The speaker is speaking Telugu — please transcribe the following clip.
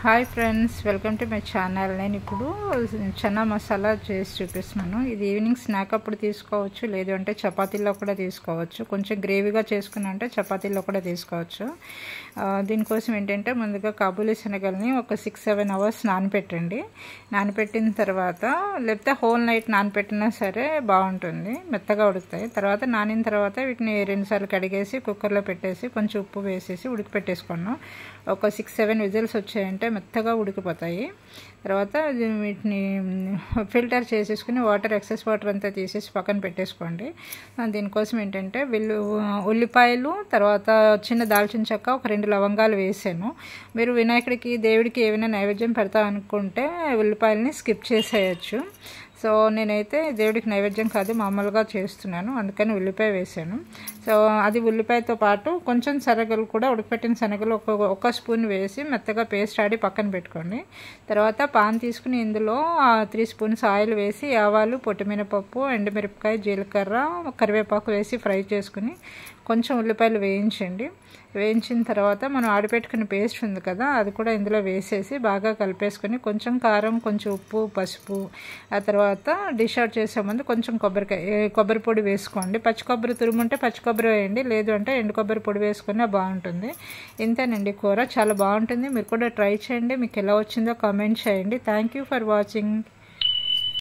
Hi friends, welcome to my channel. నేను ఇప్పుడు చనా మసాలా చేసి చూపిస్తున్నాను. ఇది ఈవినింగ్ స్నాక్ అప్పుడు తీసుకోవచ్చు, లేదు అంటే చపాతీల్లో కూడా తీసుకోవచ్చు. కొంచెం గ్రేవీగా చేసుకుని అంటే చపాతీల్లో కూడా తీసుకోవచ్చు. దీనికోసం ఏంటంటే ముందుగా కాబూలీ శనగల్ని ఒక 6-7 అవర్స్ నానపెట్టండి. నానపెట్టిన తర్వాత లేకపోతే హోల్ నైట్ నానపెట్టినా సరే బాగుంటుంది, మెత్తగా ఉడుకుతాయి. తర్వాత నానిన తర్వాత వీటిని 2 సార్లు కడిగేసి కుక్కర్లో పెట్టేసి కొంచెం ఉప్పు వేసేసి ఉడికిపెట్టేసుకున్నాం. ఒక 6-7 విజిల్స్ వచ్చాయంటే మెత్తగా ఉడికిపోతాయి. తర్వాత వీటిని ఫిల్టర్ చేసేసుకుని ఎక్సెస్ వాటర్ అంతా తీసేసి పక్కన పెట్టేసుకోండి. దీనికోసం ఏంటంటే ఉల్లిపాయలు, తర్వాత చిన్న దాల్చిన చెక్క, ఒక 2 లవంగాలు వేసాను. మీరు వినాయకుడికి దేవుడికి ఏమైనా నైవేద్యం పెడతాం అనుకుంటే ఉల్లిపాయలని స్కిప్ చేసేయచ్చు. సో నేనైతే దేవుడికి నైవేద్యం కాదు, మామూలుగా చేస్తున్నాను, అందుకని ఉల్లిపాయ వేసాను. సో అది ఉల్లిపాయతో పాటు కొంచెం శనగలు కూడా, ఉడకపెట్టిన శనగలు ఒక స్పూన్ వేసి మెత్తగా పేస్ట్ ఆడి పక్కన పెట్టుకోండి. తర్వాత పాన్ తీసుకుని ఇందులో 3 స్పూన్స్ ఆయిల్ వేసి ఆవాలు, పొట్టిమినపప్పు, ఎండుమిరపకాయ, జీలకర్ర, కరివేపాకు వేసి ఫ్రై చేసుకుని కొంచెం ఉల్లిపాయలు వేయించండి. వేయించిన తర్వాత మనం ఆడిపెట్టుకున్న పేస్ట్ ఉంది కదా, అది కూడా ఇందులో వేసేసి బాగా కలిపేసుకొని కొంచెం కారం, కొంచెం ఉప్పు, పసుపు, ఆ తర్వాత డిష్ అవుట్ చేసే ముందు కొంచెం కొబ్బరి పొడి వేసుకోండి. పచ్చి కొబ్బరి తురుముంటే పచ్చి కొబ్బరి వేయండి, లేదు అంటే ఎండు కొబ్బరి పొడి వేసుకున్నా బాగుంటుంది. ఇంతేనండి, కూర చాలా బాగుంటుంది. మీరు కూడా ట్రై చేయండి. మీకు ఎలా వచ్చిందో కామెంట్ చేయండి. Thank you for watching.